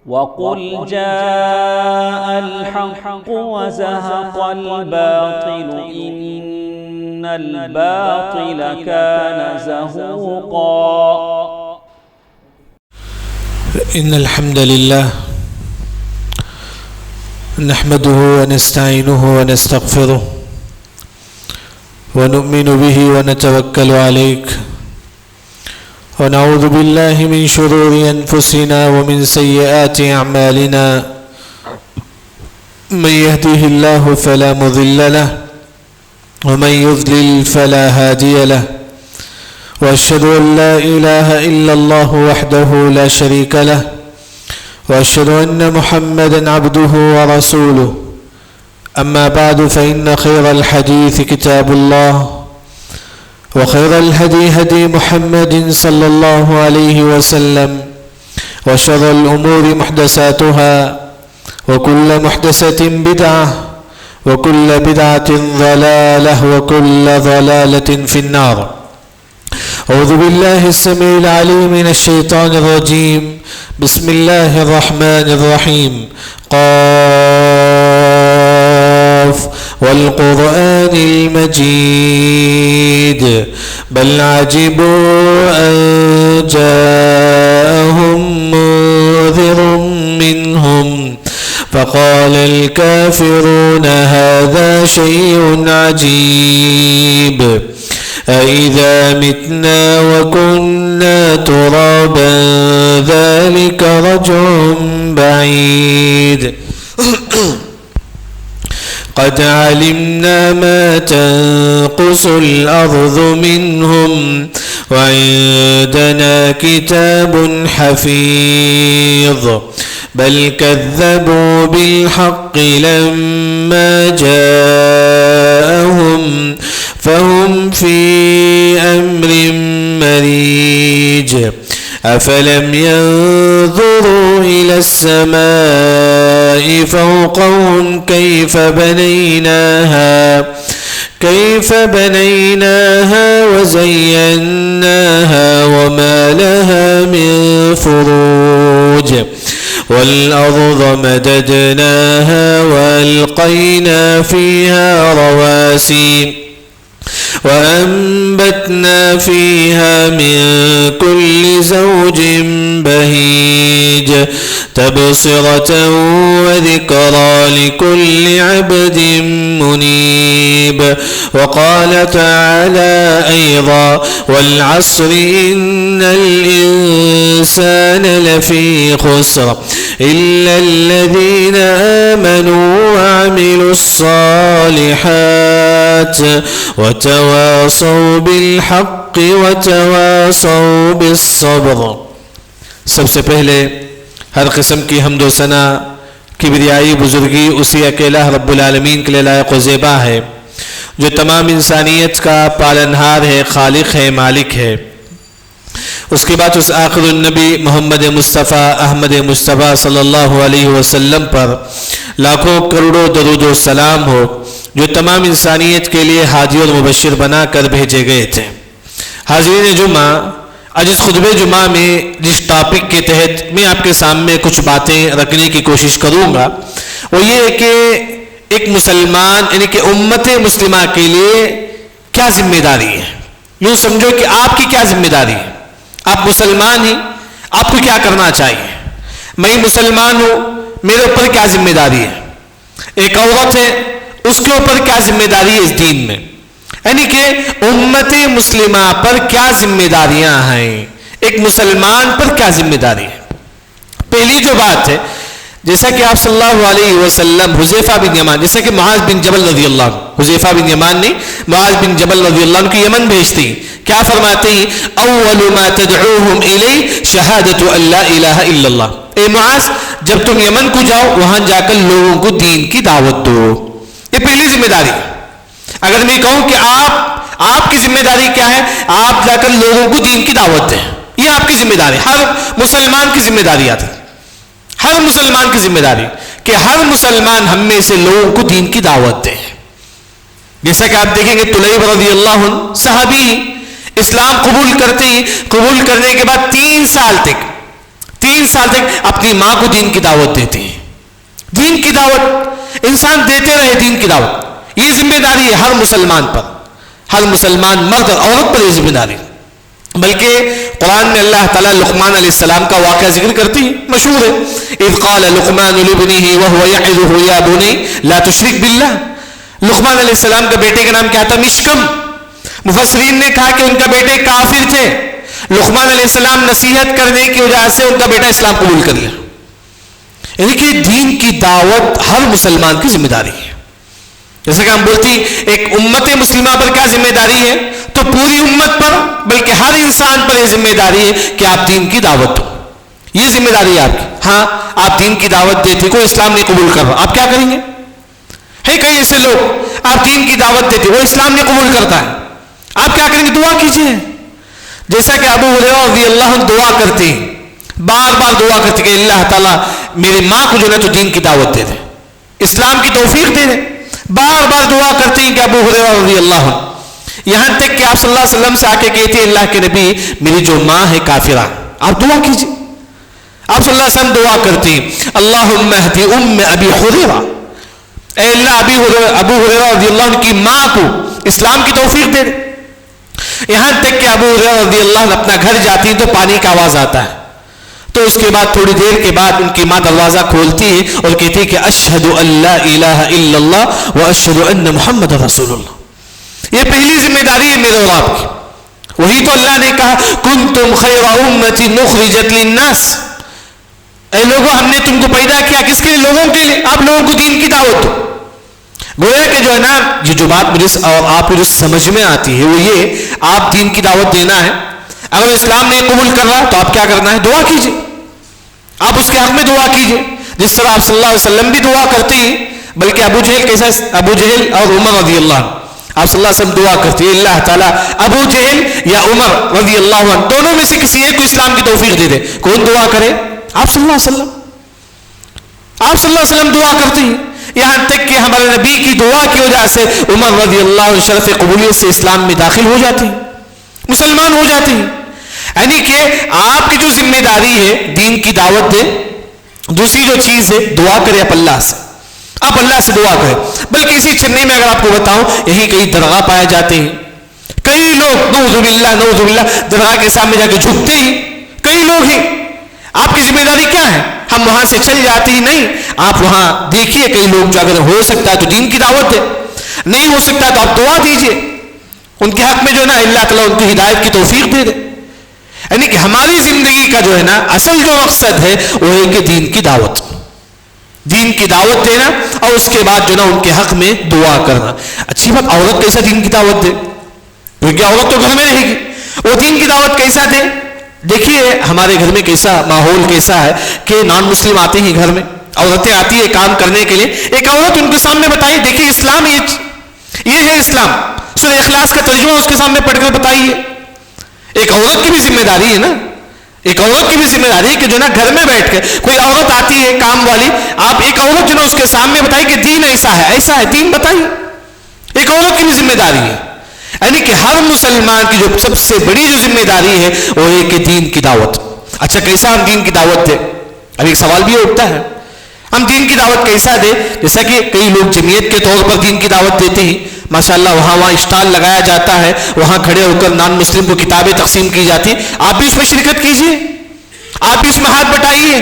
وقل جاء الحق وزهق الباطل إن الباطل كان زهوقا. إن الحمد لله نحمده ونستعينه ونستغفره ونؤمن به ونتوكل عليه ونعوذ بالله من شرور أنفسنا ومن سيئات أعمالنا من يهده الله فلا مضل له ومن يضلل فلا هادي له وأشهد أن لا إله إلا الله وحده لا شريك له وأشهد أن محمدا عبده ورسوله. أما بعد فإن خير الحديث كتاب الله وخير الهدي هدي محمد صلى الله عليه وسلم وشر الأمور محدثاتها وكل محدثة بدعة وكل بدعة ضلالة وكل ضلالة في النار. أعوذ بالله السميع العليم من الشيطان الرجيم. بسم الله الرحمن الرحيم. قاف والقرآن المجيد بل عجبوا أن جاءهم منذر منهم فقال الكافرون هذا شيء عجيب أإذا متنا وكنا ترابا ذلك رجع بعيد قد علمنا ما تنقص الأرض منهم وعندنا كتاب حفيظ بل كذبوا بالحق لما جاءهم فهم في أمر مريج أفلم ينظروا إلى السماء فوقهم كيف بنيناها وزيناها وما لها من فروج والأرض مددناها وألقينا فيها رواسي وأنبتنا فيها من كل زوج بهيج تبصرة وذكرى لكل عبد منيب. وقال تعالى أيضا والعصر إن الإنسان لفي خسر إلا الذين آمنوا وعملوا الصالحات وتواصوا بالحق وتواصوا بالصبر. سب سے پہلے ہر قسم کی حمد و ثنا کبریائی بزرگی اسی اکیلا رب العالمین کے لیے لائق و زیبا ہے جو تمام انسانیت کا پالنہار ہے، خالق ہے، مالک ہے. اس کے بعد اس آخر النبی محمد مصطفیٰ احمد مصطفیٰ صلی اللہ علیہ وسلم پر لاکھوں کروڑوں درود و سلام ہو جو تمام انسانیت کے لیے ہادی اور مبشر بنا کر بھیجے گئے تھے. حاضرین جمعہ، آج اس خطبہ جمعہ میں جس ٹاپک کے تحت میں آپ کے سامنے کچھ باتیں رکھنے کی کوشش کروں گا وہ یہ ہے کہ ایک مسلمان یعنی کہ امت مسلمہ کے لیے کیا ذمہ داری ہے. یوں سمجھو کہ آپ کی کیا ذمہ داری ہے. آپ مسلمان ہیں، آپ کو کیا کرنا چاہیے. میں مسلمان ہوں، میرے اوپر کیا ذمہ داری ہے. ایک عورت ہے، اس کے اوپر کیا ذمہ داری ہے اس دین میں. یعنی کہ امت مسلمہ پر کیا ذمہ داریاں ہیں، ایک مسلمان پر کیا ذمہ داری ہے. پہلی جو بات ہے، جیسا کہ آپ صلی اللہ علیہ وسلم حذیفہ بن یمان، جیسا کہ معاذ بن جبل رضی اللہ عنہ، حذیفہ بن یمان نے معاذ بن جبل رضی اللہ عنہ کو یمن بھیجتے ہیں. کیا فرماتے ہیں؟ اول ما تدعوهم الی شہادت ان لا الہ الا اللہ. اے معاذ، جب تم یمن کو جاؤ وہاں جا کر لوگوں کو دین کی دعوت دو. یہ پہلی ذمہ داری ہے. اگر میں کہوں کہ آپ کی ذمہ داری کیا ہے، آپ جا کر لوگوں کو دین کی دعوت دیں، یہ آپ کی ذمہ داری. ہر مسلمان کی ذمہ داری آتی ہے، ہر مسلمان کی ذمہ داری کہ ہر مسلمان ہم میں سے لوگوں کو دین کی دعوت دے. جیسا کہ آپ دیکھیں گے طلیب رضی اللہ عنہ صحابی اسلام قبول کرتے ہیں، قبول کرنے کے بعد 3 3 سال تک اپنی ماں کو دین کی دعوت دیتے ہیں. دین کی دعوت انسان دیتے رہے. دین کی دعوت یہ ذمہ داری ہے ہر مسلمان پر, ہر مسلمان مرد اور عورت پر یہ ذمہ داری. بلکہ قرآن میں اللہ تعالیٰ لقمان علیہ السلام کا واقعہ ذکر کرتی ہے, مشہور ہے. اذ قال لقمان لابنه وهو يعظه يا بني لا تشرك بالله. لقمان علیہ السلام کا بیٹے کا نام کیا تھا؟ مشکم. مفسرین نے کہا کہ ان کا بیٹے کافر تھے. لقمان علیہ السلام نصیحت کرنے کی وجہ سے ان کا بیٹا اسلام قبول کر لیا. یعنی کہ دین کی دعوت ہر مسلمان کی ذمہ داری ہے. جیسا کہ ہم بولتی ایک امت مسلمہ پر کیا ذمہ داری ہے, تو پوری امت پر بلکہ ہر انسان پر یہ ذمہ داری ہے کہ آپ دین کی دعوت دو. یہ ذمہ داری ہے آپ کی. ہاں آپ دین کی دعوت دیتے, کوئی اسلام نہیں قبول کر رہا, آپ کیا کریں گے؟ ہے کئی ایسے لوگ آپ دین کی دعوت دیتے, وہ اسلام نہیں قبول کرتا ہے, آپ کیا کریں گے؟ دعا کیجیے. جیسا کہ ابو ہریرہ رضی اللہ عنہ دعا کرتے ہیں, بار بار دعا کرتے کہ اللہ تعالیٰ میری ماں کو جو ہے تو دین کی دعوت دے دے, اسلام کی توفیق دے دے. بار بار دعا کرتے ہیں کہ ابو ہریرہ رضی اللہ عنہ, یہاں تک کہ آپ صلی اللہ علیہ وسلم سے آ کے کہتے ہیں اللہ کے نبی میری جو ماں ہے کافرہ, آپ دعا کیجیے. آپ صلی اللہ علیہ وسلم دعا کرتے ہیں اللہم اہدی ام ابی ہریرہ, اے اللہ ابو ہریرہ رضی اللہ عنہ کی ماں کو اسلام کی توفیق دے دے. یہاں تک کہ ابو ہریرہ رضی اللہ عنہ اپنا گھر جاتی ہیں تو پانی کا آواز آتا ہے, تو اس کے بعد تھوڑی دیر کے بعد ان کی ماں دروازہ کھولتی ہے اور کہتی ہے کہ اشہد ان لا الہ الا اللہ و اشہد ان محمد رسول اللہ. یہ پہلی ذمہ داری ہے میرے اور آپ کی. وہی تو اللہ نے کہا کنتم خیر امت اخرجت للناس, اے لوگوں ہم نے تم کو پیدا کیا کس کے لیے؟ لوگوں کے لیے. آپ لوگوں کو دین کی دعوت دو. گویا کہ جو ہے نا یہ جو بات مجھے اور آپ کو جو سمجھ میں آتی ہے وہ یہ, آپ دین کی دعوت دینا ہے. اگر اسلام نہیں قبول کر رہا تو آپ کیا کرنا ہے؟ دعا کیجیے. آپ اس کے حق میں دعا کیجیے, جس طرح آپ صلی اللہ علیہ وسلم بھی دعا کرتے ہیں. بلکہ ابو جہل کیسا, ابو جہل اور عمر رضی اللہ عنہ, آپ صلی اللہ علیہ وسلم دعا کرتے ہیں اللہ تعالیٰ ابو جہل یا عمر رضی اللہ عنہ دونوں میں سے کسی ایک کو اسلام کی توفیق دے دے. کون دعا کرے؟ آپ صلی اللہ علیہ وسلم. آپ صلی اللہ علیہ وسلم دعا کرتے ہیں, یہاں تک کہ ہمارے نبی کی دعا کی وجہ سے عمر رضی اللہ عنہ شرف قبولیت سے اسلام میں داخل ہو جاتے ہیں, مسلمان ہو جاتے ہیں. یعنی کہ آپ کی جو ذمہ داری ہے دین کی دعوت دے. دوسری جو چیز ہے دعا کرے آپ اللہ سے, آپ اللہ سے دعا کریں. بلکہ اسی چنئی میں اگر آپ کو بتاؤں یہی کئی درگاہ پائے جاتے ہیں. کئی لوگ نعوذ باللہ درگاہ کے سامنے جا کے جھکتے ہیں. کئی لوگ ہیں. آپ کی ذمہ داری کیا ہے؟ ہم وہاں سے چل جاتے ہی نہیں, آپ وہاں دیکھیے کئی لوگ جو اگر ہو سکتا ہے تو دین کی دعوت دے, نہیں ہو سکتا تو آپ دعا دیجیے ان کے حق میں جو ہے نا اللہ تعالیٰ ان کی ہدایت کی توفیق دے دے. یعنی کہ ہماری زندگی کا جو ہے نا اصل جو مقصد ہے وہ ہے کہ دین کی دعوت, دین کی دعوت دینا اور اس کے بعد جو نا ان کے حق میں دعا کرنا. اچھی بات, عورت کیسا دین کی دعوت دے؟ کیونکہ عورت تو گھر میں رہے گی, وہ دین کی دعوت کیسا دے؟ دیکھیے ہمارے گھر میں کیسا ماحول کیسا ہے کہ نان مسلم آتے ہیں گھر میں, عورتیں آتی ہیں کام کرنے کے لیے. ایک عورت ان کے سامنے بتائیے, دیکھیے اسلام یہ ہے اسلام, سورہ اخلاص کا ترجمہ اس کے سامنے پڑھ کر بتائیے. ایک عورت کی بھی ذمہ داری ہے نا, ایک عورت کی بھی ذمہ داری ہے کہ جو نا گھر میں بیٹھ کے کوئی عورت آتی ہے کام والی, آپ ایک عورت جو نا اس کے سامنے بتائیے کہ دین ایسا ہے دین بتائیے. ایک عورت کی بھی ذمہ داری ہے. یعنی کہ ہر مسلمان کی جو سب سے بڑی جو ذمہ داری ہے وہ ہے کہ دین کی دعوت. اچھا کیسا ہم دین کی دعوت دیں؟ اب ایک سوال بھی اٹھتا ہے, ہم دین کی دعوت کیسا دیں؟ جیسا کہ کئی لوگ جمعیت کے طور پر دین کی دعوت دیتے ہیں, ماشاءاللہ وہاں اسٹال لگایا جاتا ہے, وہاں کھڑے ہو کر نان مسلم کو کتابیں تقسیم کی جاتی. آپ بھی اس میں شرکت کیجیے, آپ بھی اس میں ہاتھ بٹائیے.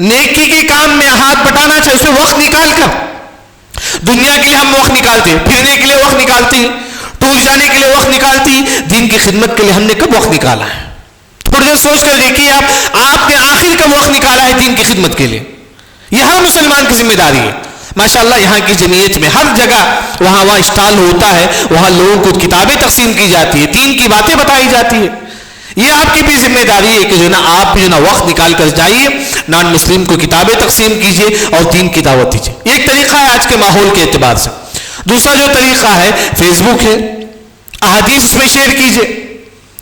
نیکی کے کام میں ہاتھ بٹانا چاہیے, اس میں وقت نکال کر. دنیا کے لیے ہم وقت نکالتے ہیں, پھرنے کے لیے وقت نکالتے ہیں, ٹور جانے کے لیے وقت نکالتی. دین کی خدمت کے لیے ہم نے کب وقت نکالا ہے؟ تھوڑی دیر سوچ کر دیکھیے آپ نے آخر کب وقت نکالا ہے دین کی خدمت کے لیے؟ یہ ہر مسلمان کی ذمہ داری ہے. ماشاءاللہ یہاں کی جمعیت میں ہر جگہ وہاں اسٹال ہوتا ہے, وہاں لوگوں کو کتابیں تقسیم کی جاتی ہے, دین کی باتیں بتائی جاتی ہے. یہ آپ کی بھی ذمہ داری ہے کہ جو نا آپ جو نا وقت نکال کر جائیے, نان مسلم کو کتابیں تقسیم کیجیے اور دین کی دعوت دیجیے. یہ ایک طریقہ ہے آج کے ماحول کے اعتبار سے. دوسرا جو طریقہ ہے فیس بک ہے, احادیث اس میں شیئر کیجیے.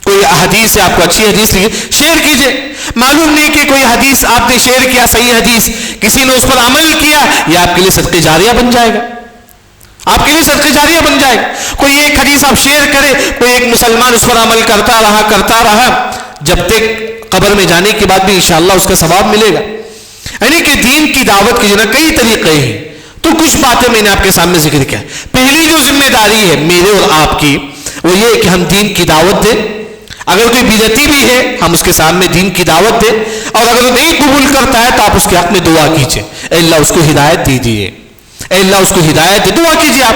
کوئی حدیث ہے, آپ کو اچھی حدیث شیئر کیجیے. معلوم نہیں کہ کوئی حدیث آپ نے شیئر کیا, صحیح حدیث, کسی نے اس پر عمل کیا, یہ آپ کے لیے صدقہ جاریہ بن جائے گا, آپ کے لیے صدقہ جاریہ بن جائے گا. کوئی ایک حدیث آپ شیئر کرے, کوئی ایک مسلمان اس پر عمل کرتا رہا, جب تک قبر میں جانے کے بعد بھی انشاءاللہ اس کا ثواب ملے گا. یعنی کہ دین کی دعوت کے جو نا کئی طریقے ہیں. تو کچھ باتیں میں نے آپ کے سامنے ذکر کیا. پہلی جو ذمہ داری ہے میرے اور آپ کی وہ یہ ہے کہ ہم دین کی دعوت دیں. اگر کوئی بدعتی بھی ہے ہم اس کے سامنے دین کی دعوت دیں, اور اگر وہ نہیں قبول کرتا ہے تو آپ اس کے حق میں دعا کیجئے, اے اللہ اس کو ہدایت دیجیے, اے اللہ اس کو ہدایت دے, دعا کیجئے آپ.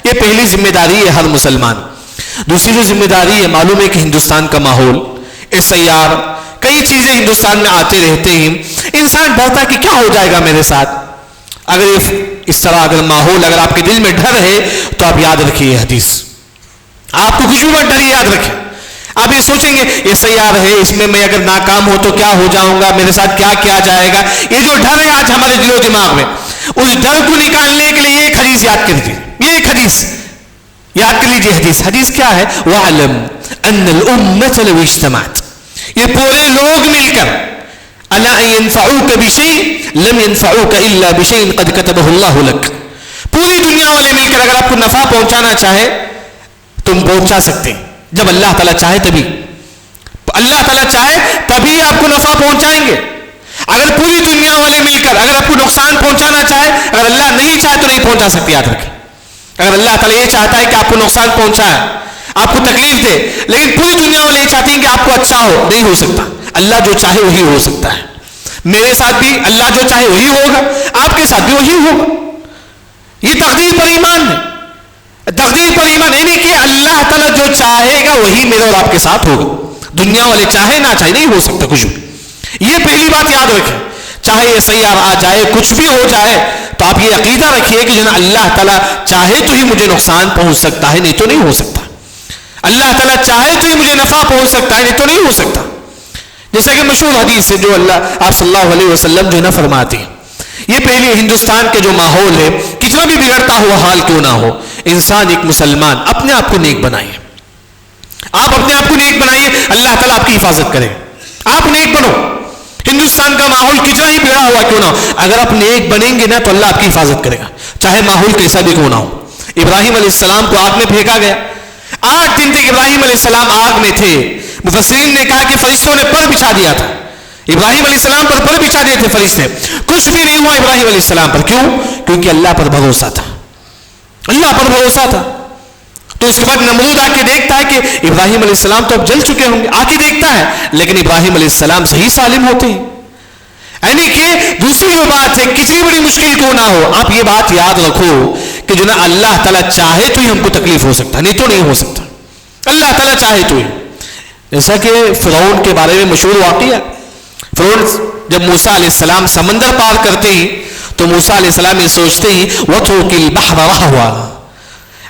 یہ پہلی ذمہ داری ہے ہر مسلمان. دوسری جو ذمہ داری ہے, معلوم ہے کہ ہندوستان کا ماحول SIR کئی چیزیں ہندوستان میں آتے رہتے ہیں. انسان ڈرتا ہے کہ کیا ہو جائے گا میرے ساتھ. اگر اس طرح اگر ماحول اگر آپ کے دل میں ڈر ہے تو آپ یاد رکھیے یہ حدیث. آپ کو کچھ بھی مت ڈریے, یاد رکھیں. آپ یہ سوچیں گے SIR ہے, اس میں اگر ناکام ہو تو کیا ہو جاؤں گا, میرے ساتھ کیا کیا جائے گا. یہ جو ڈر ہے آج ہمارے دل و دماغ میں, اس ڈر کو نکالنے کے لیے ایک حدیث یاد کر لیجیے. یہ ایک حدیث یاد کر لیجیے. حدیث کیا ہے؟ وَعْلَمْ أَنَّ الْأُمَّةَ لَوْ اجْتَمَعَتْ, یہ پورے لوگ مل کر أَلَا أَن يَنْفَعُوكَ بِشَيْءٍ لَمْ يَنْفَعُوكَ إِلَّا بِشَيْءٍ قَدْ كَتَبَهُ اللَّهُ لَكَ. پوری دنیا والے مل کر اگر آپ کو نفع پہنچانا چاہے تم پہنچا سکتے ہیں, جب اللہ تعالیٰ چاہے تبھی. اللہ تعالیٰ چاہے تبھی آپ کو نفع پہنچائیں گے. اگر پوری دنیا والے مل کر اگر آپ کو نقصان پہنچانا چاہے, اگر اللہ نہیں چاہے تو نہیں پہنچا سکتے. یاد رکھیں, اگر اللہ تعالیٰ یہ چاہتا ہے کہ آپ کو نقصان پہنچائے, آپ کو تکلیف دے, لیکن پوری دنیا والے یہ چاہتے ہیں کہ آپ کو اچھا ہو, نہیں ہو سکتا. اللہ جو چاہے وہی ہو سکتا ہے. میرے ساتھ بھی اللہ جو چاہے وہی ہوگا, آپ کے ساتھ بھی وہی ہوگا. یہ تقدیر پر ایمان ہے. تقدیر پر ایمان یعنی کہ اللہ تعالیٰ جو چاہے گا وہی میرے اور آپ کے ساتھ ہوگا. دنیا والے چاہے نہ چاہے نہیں ہو سکتا کچھ بھی. یہ پہلی بات یاد رکھیں. چاہے SIR آ جائے, کچھ بھی ہو جائے, تو آپ یہ عقیدہ رکھیے کہ جو نا اللہ تعالیٰ چاہے تو ہی مجھے نقصان پہنچ سکتا ہے, نہیں تو نہیں ہو سکتا. اللہ تعالیٰ چاہے تو ہی مجھے نفع پہنچ سکتا ہے, نہیں تو نہیں ہو سکتا. جیسا کہ مشہور حدیث ہے جو اللہ آپ صلی اللہ علیہ وسلم جو ہے نا فرماتے ہیں. یہ پہلی ہندوستان کے جو ماحول ہے, کتنا بھی بگڑتا ہوا حال کیوں نہ ہو, انسان ایک مسلمان اپنے آپ کو نیک بنائیے. آپ اپنے آپ کو نیک بنائیے, اللہ تعالیٰ آپ کی حفاظت کرے. آپ نیک بنو. ہندوستان کا ماحول کتنا ہی بگڑا ہوا کیوں نہ ہو, اگر آپ نیک بنیں گے نا تو اللہ آپ کی حفاظت کرے گا, چاہے ماحول کیسا بھی کیوں نہ ہو. ابراہیم علیہ السلام کو آگ میں پھینکا گیا. 8 دن تک ابراہیم علیہ السلام آگ میں تھے. مفسرین نے کہا کہ فرشتوں نے پر بچھا دیا تھا. ابراہیم علیہ السلام پر بچھا دیے تھے فرشتے, کچھ بھی نہیں ہوا ابراہیم علیہ السلام پر. کیوں؟ کیونکہ اللہ پر بھروسہ تھا. اللہ پر بھروسہ تھا. تو اس کے بعد نمرود آ کے دیکھتا ہے کہ ابراہیم علیہ السلام تو اب جل چکے ہوں گے, آ کے دیکھتا ہے, لیکن ابراہیم علیہ السلام صحیح سالم ہوتے ہیں. یعنی کہ دوسری جو بات ہے, کتنی بڑی مشکل کیوں نہ ہو, آپ یہ بات یاد رکھو کہ جو نا اللہ تعالیٰ چاہے تو ہی ہم کو تکلیف ہو سکتا, نہیں تو نہیں ہو سکتا. اللہ تعالیٰ چاہے تو ہی. جیسا کہ فرعون کے بارے میں مشہور واقعہ, فرعون جب موسیٰ علیہ السلام سمندر پار کرتے ہیں تو موسیٰ علیہ السلام یہ سوچتے ہیں وَتْرُكِ الْبَحْرَ رَهْوًا,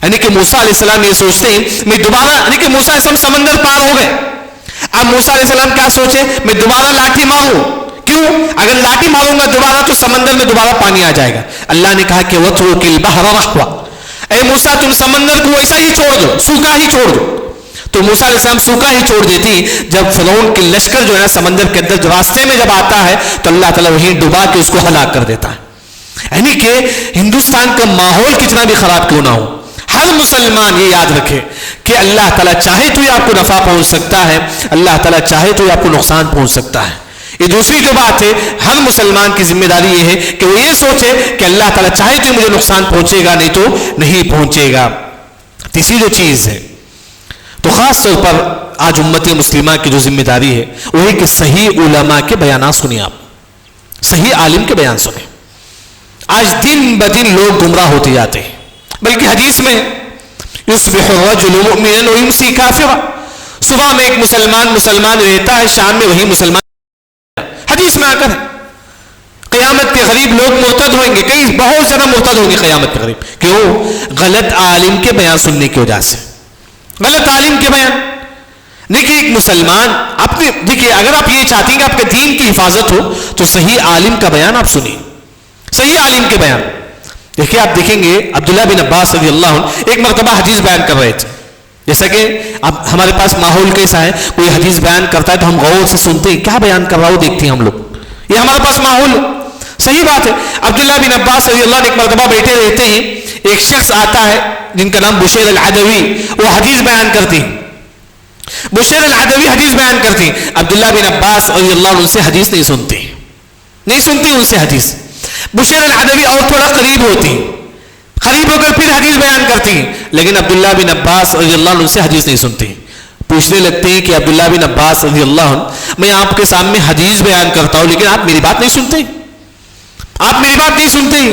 یعنی کہ موسیٰ علیہ السلام یہ سوچتے ہیں میں دوبارہ, یعنی کہ موسیٰ علیہ السلام سمندر پار ہو گئے. اب موسیٰ علیہ السلام کیا سوچے, میں دوبارہ لاٹھی ماروں. کیوں؟ اگر لاٹھی ماروں گا دوبارہ تو سمندر میں دوبارہ پانی آ جائے گا. اللہ نے کہا کہ وَتْرُكِ الْبَحْرَ رَهْوًا, اے موسیٰ تم سمندر کو ایسا ہی چھوڑ دو, سوکھا ہی چھوڑ دو. تو موسیٰ علیہ السلام سوکھا ہی چھوڑ دیتی. جب فرعون کے لشکر جو ہے سمندر کے اندر راستے میں جب آتا ہے تو اللہ تعالیٰ وہیں ڈبا کے اس کو ہلاک کر دیتا ہے. یعنی کہ ہندوستان کا ماحول کتنا بھی خراب کیوں نہ ہو, ہر مسلمان یہ یاد رکھے کہ اللہ تعالیٰ چاہے تو ہی آپ کو نفع پہنچ سکتا ہے, اللہ تعالیٰ چاہے تو ہی آپ کو نقصان پہنچ سکتا ہے. یہ دوسری جو بات ہے, ہر مسلمان کی ذمہ داری یہ ہے کہ وہ یہ سوچے کہ اللہ تعالیٰ چاہے تو مجھے نقصان پہنچے گا, نہیں تو نہیں پہنچے گا. تیسری جو چیز ہے, تو خاص طور پر آج امت مسلمہ کی جو ذمہ داری ہے وہ ہے کہ صحیح علماء کے بیانات سنیں. آپ صحیح عالم کے بیان سنیں. آج دن بدن لوگ گمراہ ہوتے جاتے ہیں, بلکہ حدیث میں یصبح الرجل مؤمنا ویمسی کافرا, صبح میں ایک مسلمان رہتا ہے, شام میں وہی مسلمان. حدیث میں آ کر قیامت کے قریب لوگ مرتد ہوئیں گے, کئی بہت زیادہ مرتد ہوں گے قیامت کے قریب. کیوں؟ غلط عالم کے بیان سننے کی وجہ سے. غلط عالم کے بیان. دیکھیے ایک مسلمان اپنے, دیکھیے اگر آپ یہ چاہتے ہیں کہ آپ کے دین کی حفاظت ہو تو صحیح عالم کا بیان آپ سنیں. صحیح عالم کے بیان دیکھیے, آپ دیکھیں گے عبداللہ بن عباس رضی اللہ عنہ ایک مرتبہ حدیث بیان کر رہے تھے. جیسا کہ اب ہمارے پاس ماحول کیسا ہے, کوئی حدیث بیان کرتا ہے تو ہم غور سے سنتے ہیں کیا بیان کر رہا ہو, دیکھتے ہیں ہم لوگ. یہ ہمارے پاس ماحول صحیح بات ہے. عبداللہ بن عباس رضی اللہ عنہ ایک مرتبہ بیٹھے رہتے ہیں, ایک شخص آتا ہے جن کا نام بشیر العدوی, وہ حدیث بیان کرتے ہیں. بشیر العدوی حدیث بیان کرتی، عبداللہ بن عباس رضی اللہ عنہ سے حدیث نہیں سنتی ان سے حدیث. بشیر العدوی اور تھوڑا قریب ہو کر پھر حدیث بیان کرتی، لیکن عبداللہ بن عباس رضی اللہ عنہ سے حدیث نہیں سنتی. پوچھنے لگتے ہیں کہ عبداللہ بن عباس رضی اللہ عنہ، میں آپ کے سامنے حدیث بیان کرتا ہوں لیکن آپ میری بات نہیں سنتے.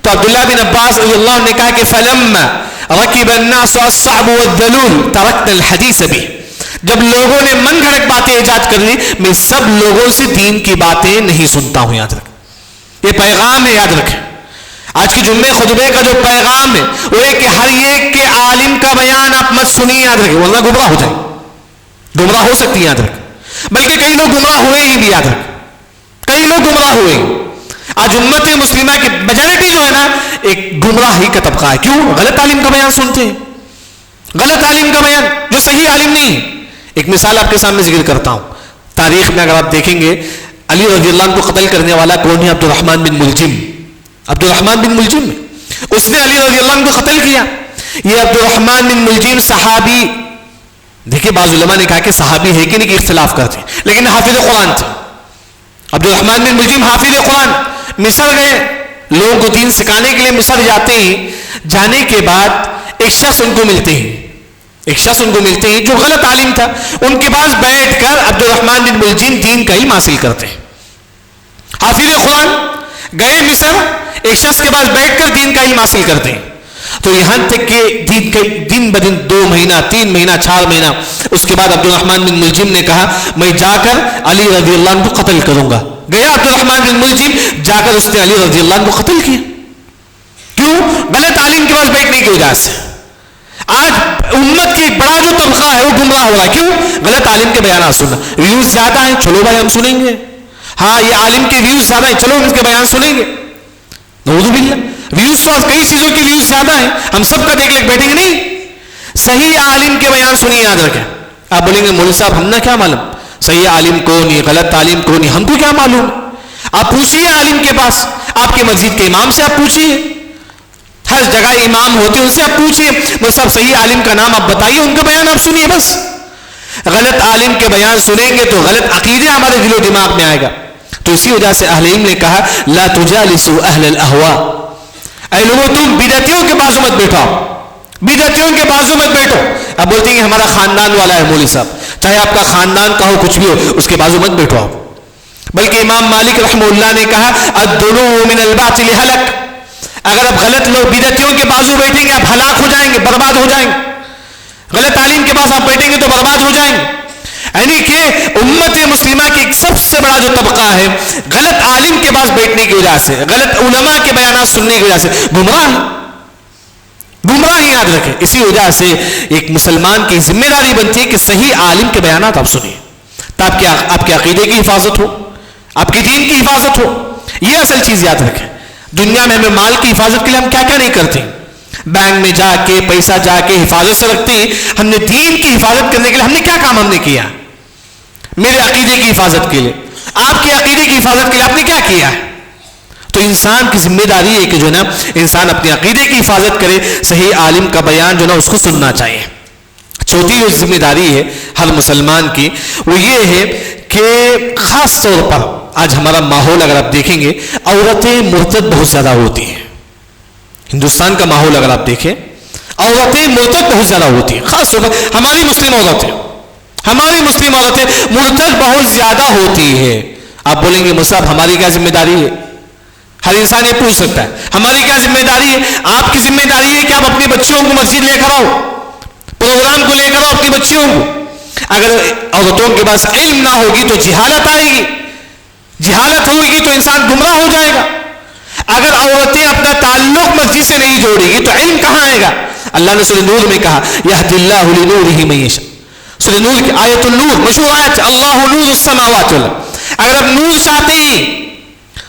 تو عبداللہ بن عباس رضی اللہ عنہ نے کہا کہ فلما رکب الناس الصعب والذلول ترکنا الحدیث بھی. جب لوگوں نے من گھڑت باتیں ایجاد کر لی، میں سب لوگوں سے دین کی باتیں نہیں سنتا ہوں. یاد رکھ، یہ پیغام ہے، یاد رکھیں. آج کی جمعے خطبے کا جو پیغام ہے وہ ہے کہ ہر ایک کے عالم کا بیان آپ مت سنیے، یاد رکھیں، ورنہ گمراہ ہو جائیں، گمراہ ہو سکتی ہے. یاد رکھ، بلکہ کئی لوگ گمراہ ہوئے ہی بھی. یاد رکھ، کئی لوگ گمراہ ہوئے. آج امت مسلمہ کی میجارٹی جو ہے نا ایک گمراہی کا طبقہ ہے. کیوں؟ غلط عالم کا بیان سنتے ہیں، غلط عالم کا بیان جو صحیح عالم نہیں. ایک مثال آپ کے سامنے ذکر کرتا ہوں. تاریخ میں اگر آپ دیکھیں گے علی رضی اللہ عنہ کو قتل کرنے والا کون ہے؟ عبد الرحمن بن ملجم. اس نے علی رضی اللہ عنہ کو قتل کیا. یہ عبد الرحمن بن ملجم صحابی، دیکھیں بعض علماء نے کہا کہ صحابی ہے کہ نہیں، کہ اختلاف کرتے، لیکن حافظ قرآن تھے. عبد الرحمن بن ملجم حافظ قرآن. مصر گئے، لوگوں کو دین سکھانے کے لیے مصر جاتے ہیں. جانے کے بعد ایک شخص ان کو ملتے ہیں جو غلط عالم تھا. ان کے پاس بیٹھ کر عبد الرحمن بن ملجم دین کا علم حاصل کرتے ہیں. حافظ قرآن گئے مصر، ایک شخص کے پاس بیٹھ کر دین کا علم حاصل کرتے ہیں. تو یہاں تک کہ دن بدن 2 مہینہ 3 مہینہ 4 مہینہ اس کے بعد عبد الرحمن بن ملجم نے کہا میں جا کر علی رضی اللہ عنہ کو قتل کروں گا. گیا عبد الرحمن بن ملجم، جا کر اس نے علی رضی اللہ عنہ کو قتل کیا. کیوں؟ غلط عالم کے پاس بیٹھنے کی وجہ سے. آج امت کی ایک بڑا جو طبقہ ہے وہ گمراہ ہو رہا ہے. کیوں؟ غلط عالم کے بیانات سننا. ویوز زیادہ ہیں، چلو بھائی ہم سنیں گے. ہاں یہ عالم کے ویوز زیادہ ہیں، چلو ہم اس کے بیان سنیں گے. نعوذ باللہ، ویوز تو کئی چیزوں کے ویوز زیادہ ہیں، ہم سب کا دیکھ بیٹھیں گے نہیں. صحیح عالم کے بیان سنیے. یاد رکھیں. آپ بولیں گے مولوی صاحب ہم نے کیا معلوم صحیح عالم کون ہے غلط عالم کون ہے، ہم کو کیا معلوم. آپ پوچھیے عالم کے پاس، آپ کے مسجد کے امام سے آپ پوچھیے، ہر جگہ امام ہوتے ہیں ان سے آپ پوچھیے. وہ سب صحیح عالم کا نام آپ بتائیے، ان کا بیان آپ سنیے. بس غلط عالم کے بیان سنیں گے تو غلط عقیدے ہمارے دل و دماغ میں آئے گا. تو اسی وجہ سے اہل علم نے کہا لا تجالسوا اہل الاہواء. اے لوگوں تم بدعتیوں کے بازو مت بیٹھو، بدعتیوں کے بازو مت بیٹھو. اب بولتے ہیں کہ ہمارا خاندان والا ہے مولوی صاحب، چاہے آپ کا خاندان کا ہو کچھ بھی ہو اس کے بازو مت بیٹھو آپ. بلکہ امام مالک رحمہ اللہ نے کہا الدنو من الباطل ہلک. اگر آپ غلط لوگ بدعتیوں کے بازو بیٹھیں گے آپ ہلاک ہو جائیں گے، برباد ہو جائیں گے. غلط عالم کے پاس آپ بیٹھیں گے تو برباد ہو جائیں گے. یعنی کہ امت مسلمہ کی سب سے بڑا جو طبقہ ہے غلط عالم کے پاس بیٹھنے کی وجہ سے، غلط علماء کے بیانات سننے کی وجہ سے گمراہ ہی. یاد رکھیں. اسی وجہ سے ایک مسلمان کی ذمہ داری بنتی ہے کہ صحیح عالم کے بیانات آپ سنیں تاکہ آپ کے عقیدے کی حفاظت ہو، آپ کی دین کی حفاظت ہو. یہ اصل چیز یاد رکھیں. دنیا میں ہمیں مال کی حفاظت کے لیے ہم کیا کیا نہیں کرتے. بینک میں جا کے پیسہ جا کے حفاظت سے رکھتے ہیں. ہم نے دین کی حفاظت کرنے کے لیے ہم نے کیا کام ہم نے کیا؟ میرے عقیدے کی حفاظت کے لیے، آپ کے عقیدے کی حفاظت کے لیے آپ نے کیا کیا؟ تو انسان کی ذمہ داری ہے کہ جو نا انسان اپنے عقیدے کی حفاظت کرے. صحیح عالم کا بیان جو نا اس کو سننا چاہیے. چوتھی جو ذمہ داری ہے ہر مسلمان کی وہ یہ ہے کہ خاص طور پر آج ہمارا ماحول اگر آپ دیکھیں گے عورتیں مرتد بہت زیادہ ہوتی ہیں. ہندوستان کا ماحول اگر آپ دیکھیں عورتیں مرتد بہت زیادہ ہوتی ہیں. خاص طور پر ہماری مسلم عورتیں مرتد بہت زیادہ ہوتی ہے. آپ بولیں گے مصعب ہماری کیا ذمہ داری ہے؟ ہر انسان یہ پوچھ سکتا ہے ہماری کیا ذمہ داری ہے؟ آپ کی ذمہ داری ہے کہ آپ اپنی بچیوں کو مسجد لے کر آؤ، پروگرام کو لے کر آؤ اپنی بچیوں کو. اگر عورتوں کے پاس علم نہ ہوگی تو جہالت آئے گی، جہالت ہوگی تو انسان گمراہ ہو جائے گا. اگر عورتیں اپنا تعلق مسجد سے نہیں جوڑے گی تو علم کہاں آئے گا؟ اللہ نے سورہ نور میں کہا یہدی اللہ لنورہ من یشاء. سورہ نور کی آیت النور مشہور آیت اللہ نور السماوات والارض. اگر آپ نور چاہتے ہیں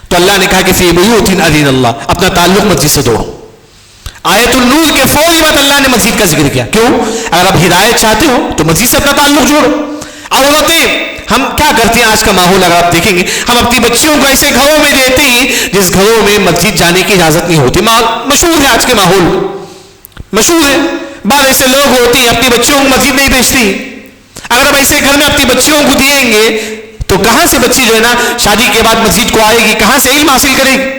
تو اللہ نے کہا کہ فی بیوت اذن اللہ، اپنا تعلق مسجد سے جوڑو. آیت النور کے فوری بعد اللہ نے مسجد کا ذکر کیا. کیوں؟ اگر آپ ہدایت چاہتے ہو تو مسجد سے اپنا تعلق جوڑو. عورتیں ہم کیا کرتے ہیں آج کا ماحول اگر آپ دیکھیں گے ہم اپنی بچیوں کو ایسے گھروں میں دیتے ہیں جس گھروں میں مسجد جانے کی اجازت نہیں ہوتی. مشہور ہے آج کے ماحول، مشہور ہے. بعض ایسے لوگ ہوتے ہیں اپنی بچیوں کو مسجد نہیں بھیجتے. اگر آپ ایسے گھر میں اپنی بچیوں کو دیں گے تو کہاں سے بچی جو ہے نا شادی کے بعد مسجد کو آئے گی, کہاں سے علم حاصل کرے گی؟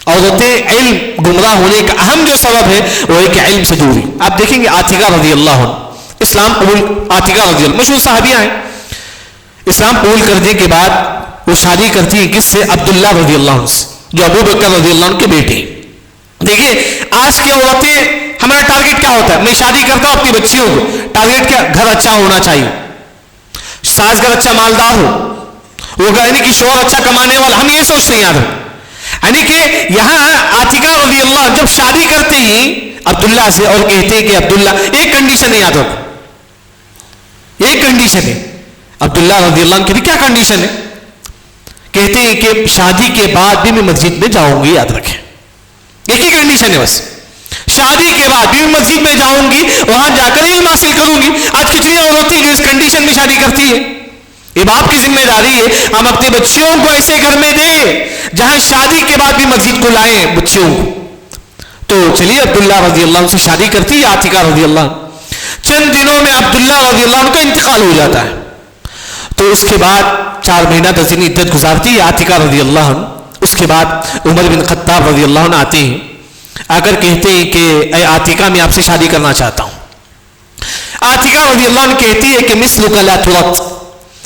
عورتیں علم گمراہ ہونے کا اہم جو سبب ہے وہ ہے کہ علم سے دوری. آپ دیکھیں گے عاتقہ رضی اللہ عنہ, اسلام قبول, عاتقہ رضی اللہ مشہور صحابیہ ہیں, اسلام قبول کرنے کے بعد وہ شادی کرتی ہیں کس سے؟ عبداللہ رضی اللہ عنہ سے, جو ابو بکر رضی اللہ عنہ کے بیٹے. دیکھیے آج کی عورتیں, ہمارا ٹارگٹ کیا ہوتا ہے؟ میں شادی کرتا ہوں اپنی بچیوں کو, ٹارگٹ کیا؟ گھر اچھا ہونا چاہیے, ساس گھر اچھا مالدار ہو, وہ یعنی کہ شوہر اچھا کمانے والا, ہم یہ سوچتے ہیں یاد رکھیں. یعنی کہ یہاں عاتقہ رضی اللہ جب شادی کرتے ہیں عبداللہ سے اور کہتے ہیں کہ عبداللہ, ایک کنڈیشن ہے یاد رکھو, ایک کنڈیشن ہے عبداللہ رضی اللہ عنہ کی. کیا کنڈیشن ہے؟ کہتے ہیں کہ شادی کے بعد بھی میں مسجد میں جاؤں گی, یاد رکھیں ایک ہی کنڈیشن ہے بس, شادی کے بعد بھی میں مسجد میں جاؤں گی, وہاں جا کر علم حاصل کروں گی. آج کتنی عورتیں جو اس کنڈیشن میں شادی کرتی ہے. یہ باپ کی ذمہ داری ہے ہم اپنے بچیوں کو ایسے گھر میں دیں جہاں شادی کے بعد بھی مسجد کو لائیں بچیوں کو. تو چلیے عبداللہ رضی اللہ عنہ سے شادی کرتی ہے عاتقہ رضی اللہ عنہ. چند دنوں میں عبداللہ رضی اللہ عنہ کا انتقال ہو جاتا ہے. تو اس کے بعد 4 مہینہ 10 دن عدت گزارتی ہے عاتقہ رضی اللہ عنہ. اس کے بعد عمر بن خطاب رضی اللہ عنہ آتے ہیں, آ کر کہتے ہیں کہ اے عاتقہ میں آپ سے شادی کرنا چاہتا ہوں. عاتقہ رضی اللہ عنہ کہتی ہے کہ مثلک لا ترد.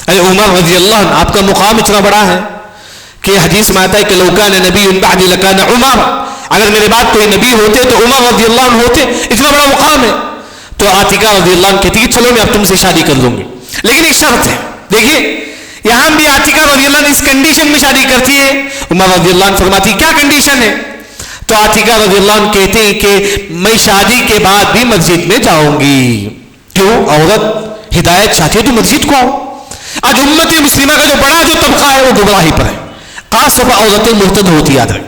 اے عمر رضی اللہ عنہ آپ کا مقام اتنا بڑا ہے کہ حدیث میں آتا ہے کہ لو کان نبی بعدی لکان عمر, اگر میرے بعد کوئی نبی ہوتے تو عمر رضی اللہ عنہ ہوتے, اتنا بڑا مقام ہے. تو عاتقہ رضی اللہ عنہ کہتی ہے چلو میں اب تم سے شادی کر لوں گی, لیکن ایک شرط ہے. دیکھیے یہاں بھی عاتقہ رضی اللہ عنہ اس کنڈیشن میں شادی کرتی ہے. عمر رضی اللہ عنہ فرماتی کیا کنڈیشن ہے؟ تو عاتقہ رضی اللہ عنہ کہتے ہیں کہ میں شادی کے بعد بھی مسجد میں جاؤں گی. کیوں؟ عورت ہدایت چاہتی ہے تو مسجد کو آؤ. آج امت مسلمہ کا جو بڑا جو طبقہ ہے وہ گمراہی پر ہے, خاص طور پر عورتیں مرتد ہوتی, یاد رکھیں.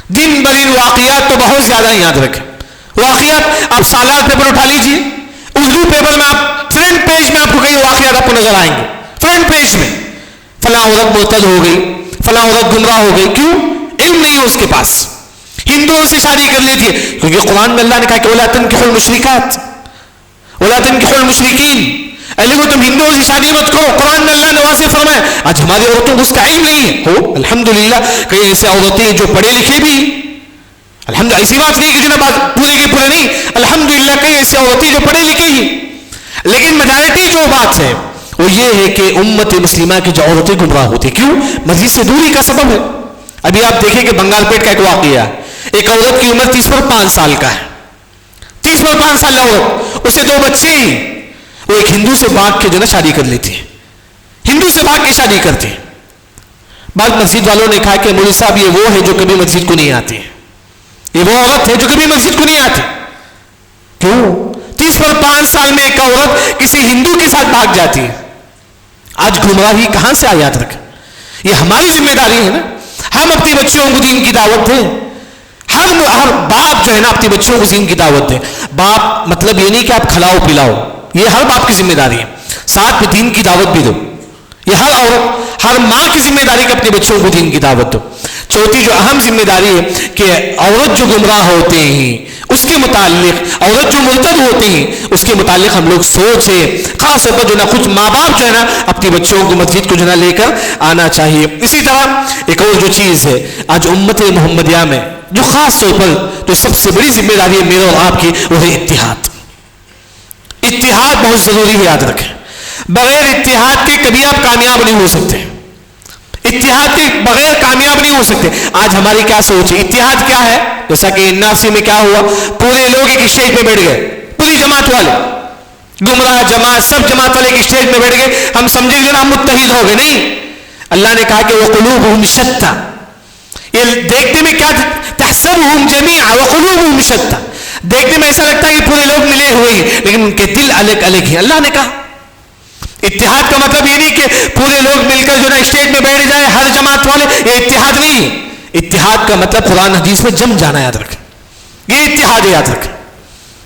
دن برین واقعات تو بہت زیادہ ہیں, یاد رکھیں واقعات. آپ سالار پیپر اٹھا لیجئے, اردو پیپر میں آپ فرنٹ پیج میں آپ کو کئی واقعات آپ کو نظر آئیں گے. فرنٹ پیج میں فلاں عورت مرتد ہو گئی, فلاں عورت گمراہ ہو گئی. کیوں؟ علم نہیں ہے اس کے پاس, ہندوؤں سے شادی کر لیتی ہے. کیونکہ قرآن میں اللہ نے کہا کہ وَلَا تَنْكِحُوا الْمُشْرِكَاتِ وَلَا تَنْكِحُوا الْمُشْرِكِينَ, لیکن تم ہندوؤں سے شادی مت کرو. قرآن میں اللہ نے واضح فرمایا. آج ہماری عورتوں کو اس کا علم نہیں ہے. ہو الحمدللہ کئی ایسے عورتیں جو پڑھے لکھے بھی, الحمدللہ ایسی بات نہیں کہ جناب پورے کے پورے نہیں, الحمدللہ کئی ایسے عورتیں جو پڑھے لکھے ہی, لیکن میجارٹی جو بات ہے وہ یہ ہے کہ امت مسلمہ کی جو عورتیں گمراہ ہوتی. کیوں؟ مسجد سے دوری کا سبب ہے. ابھی آپ دیکھیں کہ بنگال پیٹ کا ایک واقعہ, ایک عورت کی عمر 30 پر 5 سال کا ہے, 30 پر 5 سال عورت, اسے 2 بچے ہیں. وہ ایک ہندو سے بھاگ کے جو نا شادی کر لیتی ہے, ہندو سے بھاگ کے شادی کرتے ہیں. بعض مسجد والوں نے کہا کہ مولوی صاحب یہ وہ ہے جو کبھی مسجد کو نہیں آتی ہے, یہ وہ عورت ہے جو کبھی مسجد کو نہیں آتی. کیوں؟ 30 پر 5 سال میں ایک عورت کسی ہندو کے ساتھ بھاگ جاتی ہے. آج گمراہی کہاں سے آ, یاد رکھیں یہ ہماری ذمہ داری ہے نا, ہم اپنی بچیوں کو دین کی دعوت دیں. ہر باپ جو ہے نا اپنی بچیوں کو دین کی دعوت دیں. باپ مطلب یہ نہیں کہ آپ کھلاؤ پلاؤ, یہ ہر باپ کی ذمہ داری ہے. ساتھ میں دین کی دعوت بھی دو. یہ ہر عورت, ہر ماں کی ذمہ داری کہ اپنے بچوں کو دین کی دعوت دو. چوتھی جو اہم ذمہ داری ہے کہ عورت جو گمراہ ہوتے ہیں اس کے متعلق, عورت جو مرتد ہوتے ہیں اس کے متعلق ہم لوگ سوچیں. خاص طور پر جو نا کچھ ماں باپ جو ہے نا اپنی بچوں کو مسجد کو جو نا لے کر آنا چاہیے. اسی طرح ایک اور جو چیز ہے آج امت محمدیہ میں جو خاص طور پر جو سب سے بڑی ذمہ داری ہے میرے اور آپ کی, وہ ہے اتحاد. اتحاد بہت ضروری ہے, یاد رکھیں. بغیر اتحاد کے کبھی آپ کامیاب نہیں ہو سکتے, اتحاد کے بغیر کامیاب نہیں ہو سکتے. آج ہماری کیا سوچ ہے, اتحاد کیا ہے؟ جیسا کہ NRC میں کیا ہوا, پورے لوگ ایک اسٹیج پہ بیٹھ گئے, پوری جماعت والے, گمراہ جماعت سب جماعت والے ایک اسٹیج پہ بیٹھ گئے, ہم سمجھے کہ ہم متحد ہو گئے. نہیں, اللہ نے کہا کہ وَقُلُوبُهُمْ شَتَّى, یہ دیکھنے میں کیا, تَحْسَبُهُمْ جَمِيعًا وَقُلُوبُهُمْ شَتَّى, دیکھنے میں ایسا لگتا ہے کہ پورے لوگ ملے ہوئے ہیں لیکن ان کے دل الگ الگ ہیں. اللہ نے کہا اتحاد کا مطلب یہ نہیں کہ پورے لوگ مل کر جو نا اسٹیج میں بیٹھ جائے ہر جماعت والے, یہ اتحاد نہیں. اتحاد کا مطلب قرآن حدیث میں جم جانا, یاد رکھیں یہ اتحاد ہے. یاد رکھیں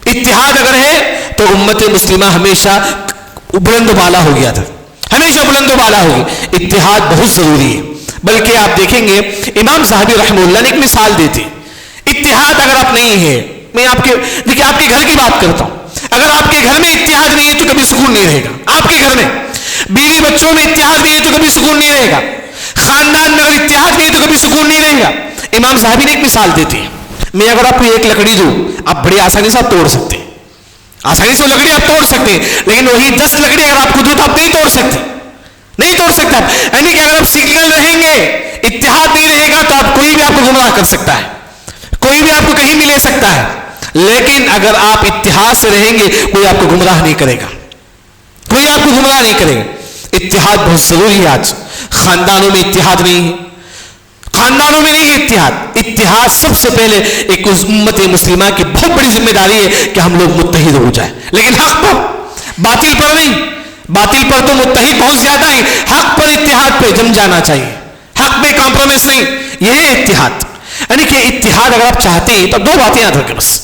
اتحاد اگر ہے تو امت مسلمہ ہمیشہ بلند و بالا ہوگی, یاد رکھیں ہمیشہ بلند و بالا ہوگی. اتحاد بہت ضروری ہے. بلکہ آپ دیکھیں گے امام صاحبی رحمہ اللہ نے ایک مثال دیتے, اتحاد اگر آپ نہیں ہے, میں آپ کے دیکھیے آپ کے گھر کی بات کرتا ہوں, اگر آپ کے گھر میں اتحاد نہیں ہے تو کبھی سکون نہیں رہے گا. آپ کے گھر میں بیوی بچوں میں اتحاد نہیں ہے تو کبھی سکون نہیں رہے گا. خاندان میں اگر اتحاد نہیں ہے تو کبھی سکون نہیں رہے گا. امام صاحبی نے ایک مثال دیتی ہے. میں اگر آپ کو ایک لکڑی دوں, آپ بڑی آسانی سے آپ توڑ سکتے ہیں, آسانی سے وہ لکڑی آپ توڑ سکتے ہیں, لیکن وہی 10 لکڑی اگر آپ کو دوں تو آپ نہیں توڑ سکتے, نہیں توڑ سکتے آپ. یعنی کہ اگر آپ سگنل رہیں گے, اتحاد نہیں رہے گا, تو آپ کوئی بھی آپ کو گمراہ کر سکتا ہے, کوئی بھی آپ کو کہیں بھی لے سکتا ہے. لیکن اگر آپ اتحاد سے رہیں گے, کوئی آپ کو گمراہ نہیں کرے گا, کوئی آپ کو گمراہ نہیں کرے گا. اتحاد بہت ضروری ہے. آج خاندانوں میں اتحاد نہیں ہے, خاندانوں میں نہیں ہے اتحاد. اتحاد سب سے پہلے ایک امت مسلمہ کی بہت بڑی ذمہ داری ہے کہ ہم لوگ متحد ہو جائیں, لیکن حق پر, باطل پر نہیں. باطل پر تو متحد بہت زیادہ ہیں, حق پر اتحاد پہ جم جانا چاہیے, حق پہ کمپرومائز نہیں. یہ ہے اتحاد. یعنی کہ اتحاد اگر آپ چاہتے ہیں تو 2 باتیں یاد رکھیں بس.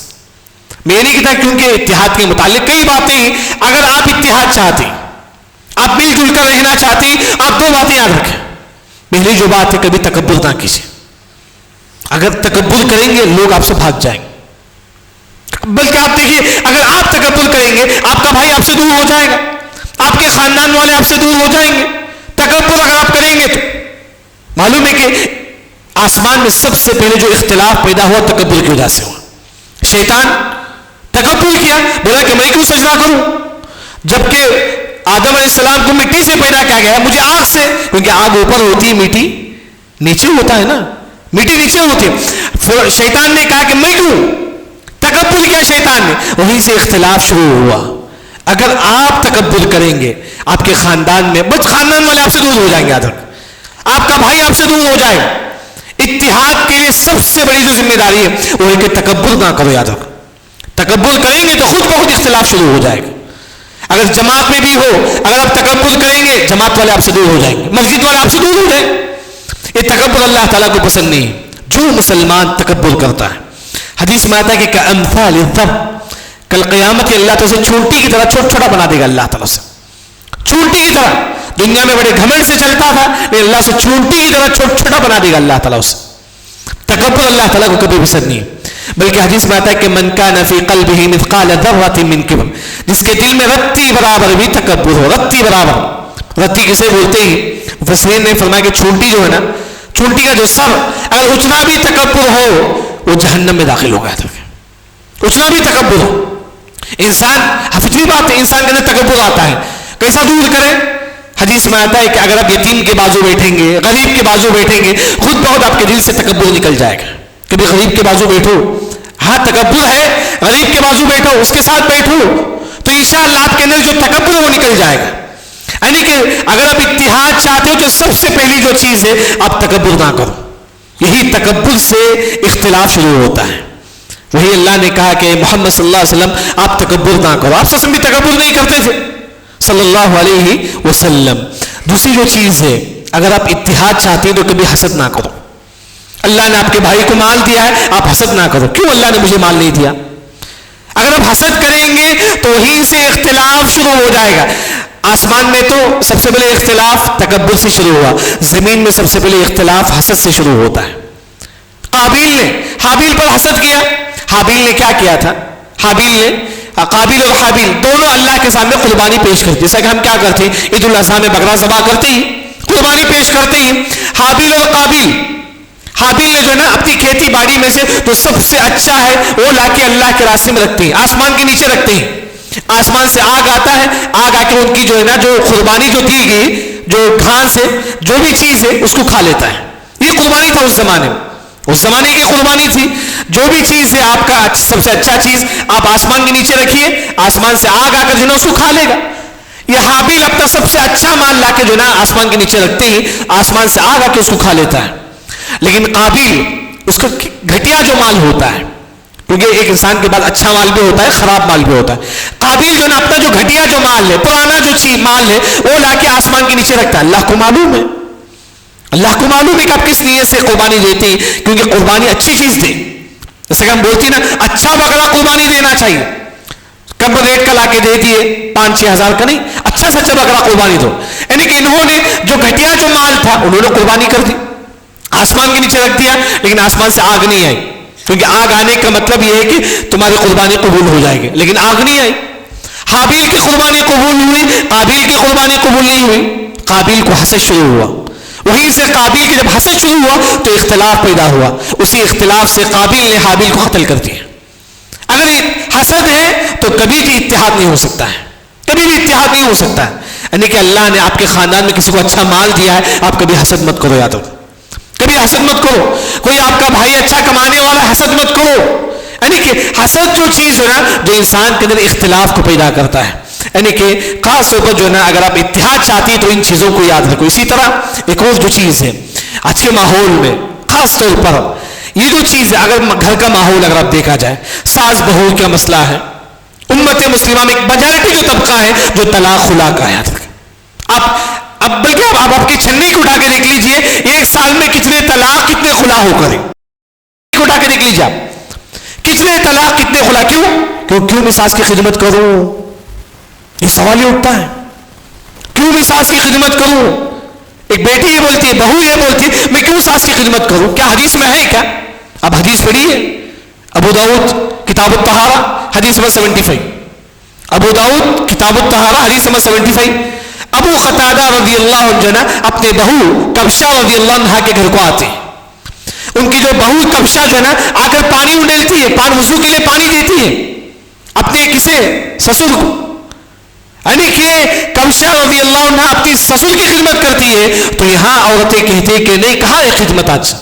میں نہیں کہتا کیونکہ اتحاد کے متعلق کئی باتیں ہیں. اگر آپ اتحاد چاہتے ہیں, آپ مل جل کر رہنا چاہتے ہیں, آپ 2 باتیں یاد رکھیں. پہلی جو بات ہے, کبھی تکبر نہ کیجیے. اگر تکبر کریں گے لوگ آپ سے بھاگ جائیں گے. بلکہ آپ دیکھیے, اگر آپ تکبر کریں گے, آپ کا بھائی آپ سے دور ہو جائے گا, آپ کے خاندان والے آپ سے دور ہو جائیں گے. تکبر اگر آپ کریں گے تو معلوم ہے کہ آسمان میں سب سے پہلے جو اختلاف پیدا ہوا تکبر کی وجہ سے ہوا. شیطان تکبر کیا, بولا کہ میں کیوں سجدہ کروں, جبکہ آدم علیہ السلام کو مٹی سے پیدا کیا گیا, مجھے آگ سے, کیونکہ آگ اوپر ہوتی ہے, مٹی نیچے ہوتا ہے نا, مٹی نیچے ہوتی ہے. شیطان نے کہا کہ میں کیوں, تکبر کیا شیطان نے, وہیں سے اختلاف شروع ہوا. اگر آپ تکبر کریں گے, آپ کے خاندان میں بس خاندان والے آپ سے دور ہو جائیں گے, آپ کا بھائی آپ سے دور ہو جائے گا. اتحاد کے لیے سب سے بڑی جو ذمہ داری ہے وہ ہے کہ تکبر نہ کرو. یاد رکھو, تکبر کریں گے تو خود بخود اختلاف شروع ہو جائے گا. اگر جماعت میں بھی ہو, اگر آپ تکبر کریں گے, جماعت والے آپ سے دور ہو جائیں گے, مسجد والے آپ سے دور ہو جائیں گے. یہ تکبر اللہ تعالیٰ کو پسند نہیں. جو مسلمان تکبر کرتا ہے, حدیث میں آتا ہے کہ کأمثال الذر, کل قیامت کے اللہ تعالیٰ سے چونٹی کی طرح چھوٹا بنا دے گا. اللہ تعالیٰ سے چونٹی کی طرح, دنیا میں بڑے گھمنڈ سے چلتا تھا, لیکن اللہ سے چونٹی کی طرح چھوٹا بنا دے گا اللہ تعالیٰ اسے. تکبر اللہ تعالیٰ کو کبھی پسند نہیں. بلکہ حدیث میں آتا ہے کہ من کان فی قلبہ مثقال ذرۃ من کبر, جس کے دل میں رتی برابر بھی تکبر ہو. رتی برابر, رتی کسے بولتے ہیں, مفسرین نے فرمایا کہ چونٹی جو ہے نا, چونٹی کا جو سر, اگر اتنا بھی تکبر ہو وہ جہنم میں داخل ہو گیا تھا. اتنا بھی تکبر ہو, انسان, فطری بات ہے, انسان کے اندر تکبر آتا ہے. کیسا دور کرے؟ حدیث میں آتا ہے کہ اگر آپ یتیم کے بازو بیٹھیں گے, غریب کے بازو بیٹھیں گے, خود بہت آپ کے دل سے تکبر نکل جائے گا. کبھی غریب کے بازو بیٹھو, ہاں تکبر ہے, غریب کے بازو بیٹھو, اس کے ساتھ بیٹھو, تو انشاءاللہ آپ کے اندر جو تکبر ہے وہ نکل جائے گا. یعنی کہ اگر آپ اتحاد چاہتے ہو تو سب سے پہلی جو چیز ہے, آپ تکبر نہ کرو. یہی تکبر سے اختلاف شروع ہوتا ہے. وہی اللہ نے کہا کہ محمد صلی اللہ علیہ وسلم آپ تکبر نہ کرو. آپ سے بھی تکبر نہیں کرتے تھے صلی اللہ علیہ وسلم. دوسری جو چیز ہے, اگر آپ اتحاد چاہتے ہیں تو کبھی حسد نہ کرو. اللہ نے آپ کے بھائی کو مال دیا ہے, آپ حسد نہ کرو, کیوں اللہ نے مجھے مال نہیں دیا. اگر آپ حسد کریں گے تو وہیں سے اختلاف شروع ہو جائے گا. آسمان میں تو سب سے پہلے اختلاف تکبر سے شروع ہوا, زمین میں سب سے پہلے اختلاف حسد سے شروع ہوتا ہے. قابیل نے حابیل پر حسد کیا. حابیل نے کیا کیا تھا, حابیل نے, قابیل اور حابیل دونوں اللہ کے سامنے قربانی پیش کرتے, جیسا کہ ہم کیا کرتے ہیں, عید الاضحیٰ میں بکرا ذبح کرتے ہیں, قربانی پیش کرتے ہیں. حابیل اور قابیل, حابیل نے جو ہے نا اپنی کھیتی باڑی میں سے جو سب سے اچھا ہے وہ لا کے اللہ کے راستے میں رکھتے ہیں, آسمان کے نیچے رکھتے ہیں. آسمان سے آگ آتا ہے, آگ آ کے ان کی جو ہے نا جو قربانی جو دی گئی, جو گھاس ہے, جو بھی چیز ہے اس کو کھا لیتا ہے. یہ قربانی تھا اس زمانے میں, اس زمانے کی قربانی تھی. جو بھی چیز ہے آپ کا سب سے اچھا چیز آپ آسمان کے نیچے رکھیے, آسمان سے آگ آ کر جو ہے اس کو کھا لے گا. یہ حابیل اپنا سب سے اچھا مال لا کے جو ہے نا آسمان کے نیچے رکھتے ہیں, آسمان سے آگ آ کے اس کو کھا لیتا ہے. لیکن قابیل, اس کا گھٹیا جو مال ہوتا ہے, کیونکہ ایک انسان کے بعد اچھا مال بھی ہوتا ہے, خراب مال بھی ہوتا ہے. قابیل جو ہے نا اپنا جو گھٹیا جو مال ہے, پرانا جو چیز مال ہے, وہ لا کے آسمان کے نیچے رکھتا ہے. اللہ کو معلوم ہے, اللہ کو معلوم ہے کہ آپ کس نیت سے قربانی دیتے ہیں, کیونکہ قربانی اچھی چیز دے. جیسے کہ ہم بولتے ہیں نا, اچھا بکرا قربانی دینا چاہیے. کم ریٹ کا لا کے دے دیے, 5-6 ہزار کا نہیں, اچھا سچا بکرا قربانی دو. یعنی کہ انہوں نے جو گھٹیا جو مال تھا انہوں نے قربانی کر دی, آسمان کے نیچے رکھ دیا, لیکن آسمان سے آگ نہیں آئی. کیونکہ آگ آنے کا مطلب یہ ہے کہ تمہاری قربانی قبول ہو جائے گی, لیکن آگ نہیں آئی. حابیل کی قربانی قبول ہوئی، قابیل کی قربانی قبول نہیں ہوئی. قابیل کو حسد شروع ہوا، وہیں سے قابیل کی جب حسد شروع ہوا تو اختلاف پیدا ہوا. اسی اختلاف سے قابیل نے حابیل کو قتل کر دیا. اگر حسد ہے تو کبھی بھی اتحاد نہیں ہو سکتا ہے، کبھی بھی اتحاد نہیں ہو سکتا ہے. یعنی کہ اللہ نے آپ کے خاندان میں کسی کو اچھا مال دیا ہے، آپ کبھی حسد مت کرو. یاد رکھو کبھی حسد مت کرو. کوئی آپ کا بھائی اچھا کمانے والا، حسد مت کرو. یعنی کہ حسد جو چیز ہے نا جو انسان کے اندر اختلاف کو پیدا کرتا ہے. یعنی کہ خاص طور پر جو ہے نا اگر آپ اتحاد چاہتی تو ان چیزوں کو یاد رکھو. اسی طرح ایک اور جو چیز ہے آج کے ماحول میں خاص طور پر یہ جو چیز ہے، اگر گھر کا ماحول اگر آپ دیکھا جائے، ساس بہو کا مسئلہ ہے. امت مسلمہ میں ایک میجارٹی جو طبقہ ہے جو طلاق خلا کا ہے. اب بلکہ آپ کی چھنی کو اٹھا کے دیکھ لیجئے، ایک سال میں کتنے طلاق کتنے خلا ہو کرے، اٹھا کے دیکھ لیجئے آپ کتنے طلاق کتنے خلا. کیوں میں ساس کی خدمت کروں؟ یہ سوال ہی اٹھتا ہے. کیوں میں ساس کی خدمت کروں؟ ایک بیٹی یہ بولتی ہے، بہو یہ بولتی ہے، میں کیوں ساس کی خدمت کروں؟ کیا حدیث میں ہے کیا؟ اب حدیث پڑھی ہے ابو داؤد کتاب الطہارہ حدیث نمبر 75. ابو داؤد کتاب الطہارہ حدیث نمبر 75. ابو قتادہ رضی اللہ عنہ اپنے بہو کبشہ رضی اللہ عنہ کے گھر کو آتے ہیں. ان کی جو بہو کبشہ جو ہے نا آ کر پانی اڈیلتی ہے، وضو کے لیے پانی دیتی ہے اپنے کسے؟ سسر کو. یعنی کہ کبشہ رضی اللہ عنہ اپنی سسر کی خدمت کرتی ہے. تو یہاں عورتیں کہتے ہیں کہ نہیں، کہاں ہے خدمت؟ آج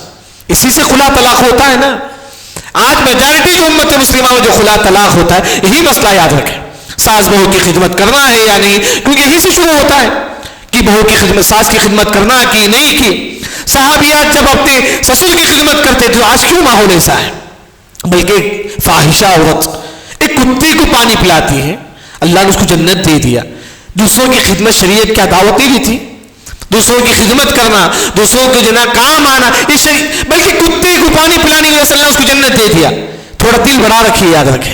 اسی سے خلا طلاق ہوتا ہے نا. آج میجارٹی جو امت مسلمہ میں جو خلا طلاق ہوتا ہے، یہی مسئلہ یاد رکھیں. ساس بہو کی خدمت کرنا ہے یا نہیں، کیونکہ یہی سے شروع ہوتا ہے کہ بہو کی خدمت، ساس کی خدمت کرنا کی نہیں کی. صحابیات جب اپنے سسر کی خدمت کرتے تو آج کیوں ماحول ایسا ہے؟ بلکہ فاحشہ عورت ایک کتے کو پانی پلاتی ہے، اللہ نے اس کو جنت دے دیا. دوسروں کی خدمت شریعت کیا دعوت نہیں دی تھی؟ دوسروں کی خدمت کرنا، دوسروں کے جنا کام آنا، یہ بلکہ کتے کو پانی پلانے کی وجہ سے اللہ اس کو جنت دے دیا. تھوڑا دل بڑا رکھیے، یاد رکھیں.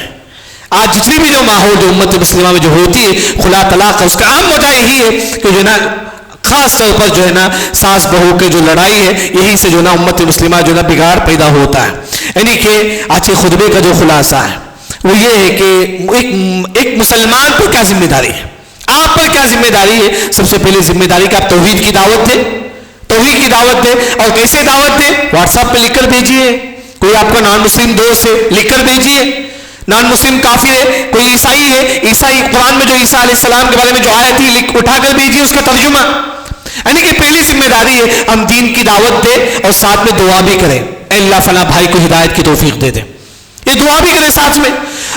آج جتنی بھی جو ماحول جو امت مسلمہ میں جو ہوتی ہے خلا طلاق کا، اس کا اہم وجہ یہی ہے کہ جو ہے نا خاص طور پر جو ہے نا ساس بہو کے جو لڑائی ہے، یہی سے جو ہے نا امت مسلمہ جو ہے نا بگاڑ پیدا ہوتا ہے. یعنی کہ آج کے خطبے کا جو خلاصہ ہے وہ یہ ہے کہ ایک مسلمان پر کیا ذمہ داری ہے، آپ پر کیا ذمہ داری ہے. سب سے پہلے ذمہ داری کہ آپ توحید کی دعوت دیں، توحید کی دعوت دیں. اور کیسے دعوت دیں؟ واٹس ایپ پہ لکھ کر بھیجیے. کوئی آپ کا نان مسلم دوست ہے، لکھ کر بھیجیے. نان مسلم کافر ہے، کوئی عیسائی ہے، عیسائی قرآن میں جو عیسیٰ علیہ السلام کے بارے میں جو آیت تھی اٹھا کر بھیجیے اس کا ترجمہ. یعنی کہ پہلی ذمہ داری ہے ہم دین کی دعوت دیں اور ساتھ میں دعا بھی کریں، اے اللہ فلاں بھائی کو ہدایت کی توفیق دے دیں، یہ دعا بھی کریں ساتھ میں.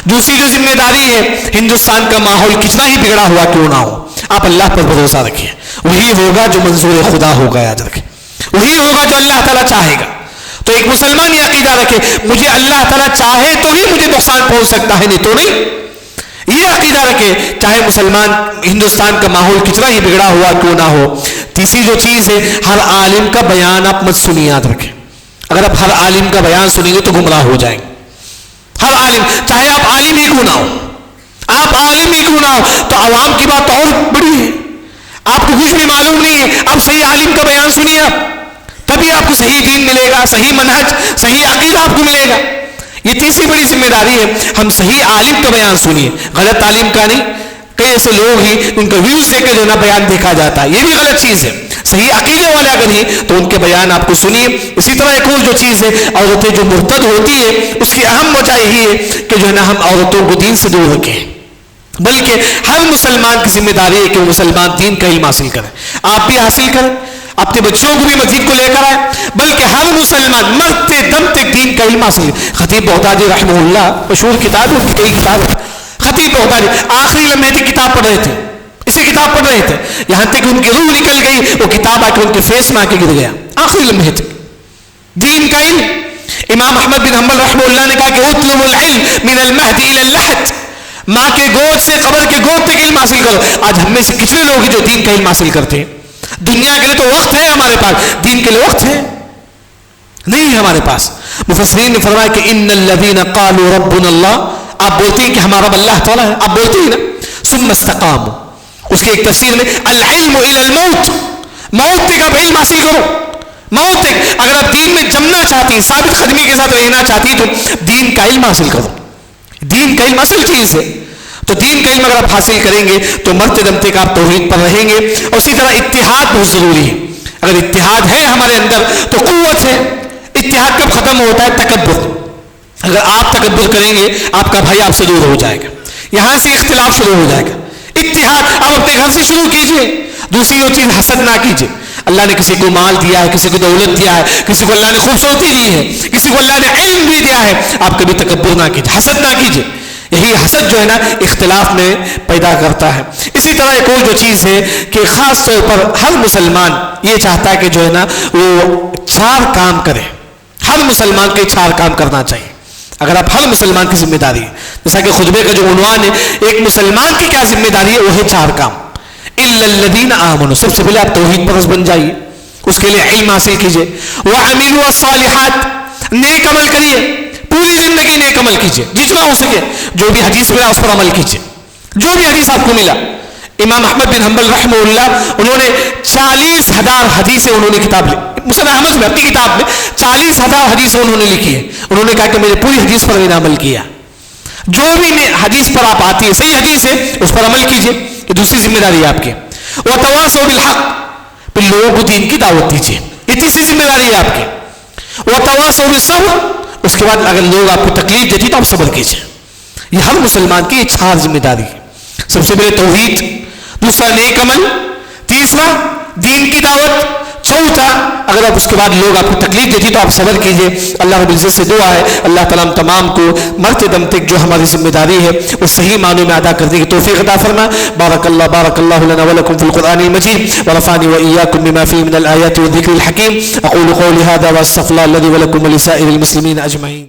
دوسری جو ذمہ داری ہے، ہندوستان کا ماحول کتنا ہی بگڑا ہوا کیوں نہ ہو، آپ اللہ پر بھروسہ رکھیں. وہی ہوگا جو منظور خدا ہوگا، یاد رکھیں. وہی ہوگا جو اللہ تعالیٰ چاہے گا. تو ایک مسلمان یہ عقیدہ رکھے، مجھے اللہ تعالیٰ چاہے تو ہی مجھے نقصان پہنچ سکتا ہے، نہیں تو نہیں. یہ عقیدہ رکھے چاہے مسلمان ہندوستان کا ماحول کتنا ہی بگڑا ہوا کیوں نہ ہو. تیسری جو چیز ہے، ہر عالم کا بیان آپ مت سنیے، یاد رکھیں. اگر آپ ہر عالم کا بیان سنیں گے تو گمراہ ہو جائیں گے. ہر عالم، چاہے آپ عالم ہی کیوں نہ ہو، آپ عالم ہی کیوں نہ ہو، تو عوام کی بات اور بڑی ہے. آپ کو کچھ بھی معلوم نہیں ہے، آپ صحیح عالم کا بیان سنیے، آپ تبھی آپ کو صحیح دین ملے گا، صحیح منہج، صحیح عقیدہ آپ کو ملے گا. یہ تیسری بڑی ذمہ داری ہے، ہم صحیح عالم کا بیان سنیے، غلط عالم کا نہیں. کئی ایسے لوگ ہی ان کا ویوز دے کے جو نا بیان دیکھا جاتا ہے، یہ بھی غلط چیز ہے. صحیح عقیدے والے اگر ہیں تو ان کے بیان آپ کو سنیے. اسی طرح ایک اور جو چیز ہے، عورتیں جو مرتد ہوتی ہے اس کی اہم وجہ یہی ہے کہ جو ہے نا ہم عورتوں کو دین سے دور رکھیں. بلکہ ہر مسلمان کی ذمہ داری ہے کہ وہ مسلمان دین کا علم حاصل کریں. آپ بھی حاصل کریں، اپنے بچوں کو بھی مسجد کو لے کر آئے، بلکہ ہر مسلمان مرتے دم تک دین کا علم حاصل کرے. خطیب بغدادی رحمہ اللہ، مشہور کتاب ہے، کئی کتاب ہے. خطیب بغدادی آخری لمحے تک کتاب پڑھ رہے تھے، اسی کتاب پڑھ رہے تھے، یہاں تک ان کی روح نکل گئی، وہ کتاب آ کے ان کے فیس میں آ کے گر گیا. آخری لمحے تک دین کا علم. امام احمد بن حنبل رحمہ اللہ نے کہا کہ اطلب العلم من المہد الى اللحد، ماں کے گود سے قبر کے گود تک علم حاصل کرو. آج ہم میں سے کتنے لوگ ہیں جو دین کا علم حاصل کرتے ہیں؟ دنیا کے لیے تو وقت ہے ہمارے پاس، دین کے لیے وقت ہے نہیں ہے ہمارے پاس. مفسرین نے فرمایا کہ ان الذین قالوا ربنا اللہ، آپ بولتے ہیں کہ ہمارا رب اللہ تعالیٰ ہے، آپ بولتے ہیں نا، ثم استقاموا، اس کی ایک تفسیر میں العلم الى الموت، موت تک آپ علم حاصل کرو. موت تک اگر آپ دین میں جمنا چاہتی ہیں، ثابت قدمی کے ساتھ رہنا چاہتی ہیں تو دین کا علم حاصل کرو. دین کا علم اصل چیز ہے. تو دین کا علم اگر آپ حاصل کریں گے تو مرتے دم تک آپ توحید پر رہیں گے. اور اسی طرح اتحاد بہت ضروری ہے. اگر اتحاد ہے ہمارے اندر تو قوت ہے. اتحاد کب ختم ہوتا ہے؟ تکبر. اگر آپ تکبر کریں گے آپ کا بھائی آپ سے دور ہو جائے گا, یہاں سے اختلاف شروع ہو جائے گا. اتحاد آپ اپنے گھر سے شروع کیجئے. دوسری وہ چیز حسد نہ کیجئے. اللہ نے کسی کو مال دیا ہے, کسی کو دولت دیا ہے, کسی کو اللہ نے خوبصورتی دی ہے, کسی کو اللہ نے علم بھی دیا ہے, آپ کبھی تکبر نہ کیجئے, حسد نہ کیجئے. یہی حسد جو ہے نا اختلاف میں پیدا کرتا ہے. اسی طرح ایک اور جو چیز ہے کہ خاص طور پر ہر مسلمان یہ چاہتا ہے کہ جو ہے نا وہ 4 کام کرے. ہر مسلمان کے 4 کام کرنا چاہیے. اگر آپ ہر مسلمان کی ذمہ داری ہے, جیسا کہ خطبے کا جو عنوان ہے ایک مسلمان کی کیا ذمہ داری ہے, وہ ہے 4 کام. الا الذین آمنوا, سب سے پہلے آپ توحید پرست بن جائیے, اس کے لیے علم حاصل کیجئے. وعملوا الصالحات, نیک عمل کریے, پوری زندگی نیک عمل کیجئے جتنا ہو سکے. جو بھی حدیث ملا اس پر عمل کیجئے, جو بھی حدیث آپ کو ملا. امام احمد بن حنبل رحمہ اللہ انہوں نے 40,000 حدیثیں انہوں نے کتاب لی, مسند احمد میں اپنی کتاب میں 40,000 حدیثیں انہوں نے لکھی ہے. انہوں نے کہا کہ میں نے پوری حدیث پر میں نے عمل کیا. جو بھی حدیث پر آپ آتی ہے صحیح حدیث ہے اس پر عمل کیجئے, یہ دوسری ذمہ داری ہے آپ کی. وتواصوا بالحق, پھر لوگوں کو دین کی دعوت دیجیے, یہ تیسری ذمہ داری ہے آپ کی. وتواصوا بالصبر, اس کے بعد اگر لوگ آپ کو تکلیف دیتی تو آپ صبر کیجیے. یہ ہر مسلمان کی یہ 4 ذمہ داری ہے. سب سے پہلے توحید, دوسرا نیک عمل, تیسرا دین کی دعوت, چوتھا اگر آپ اس کے بعد لوگ آپ کو تکلیف دیتی تو آپ صبر کیجیے. اللہ رب العزت سے دعا ہے اللہ تعالیٰ ہم تمام کو مرتے دم تک جو ہماری ذمہ داری ہے وہ صحیح معنوں میں ادا کرنے کی توفیق عطا فرما. بارک اللہ لنا ولکم فی القرآن المجید ورفعنی وإیاکم بما فیہ من الآیات والذکر الحکیم. اقول قولی ھذا واستغفر اللہ لي ولکم ولسائر المسلمین اجمعین.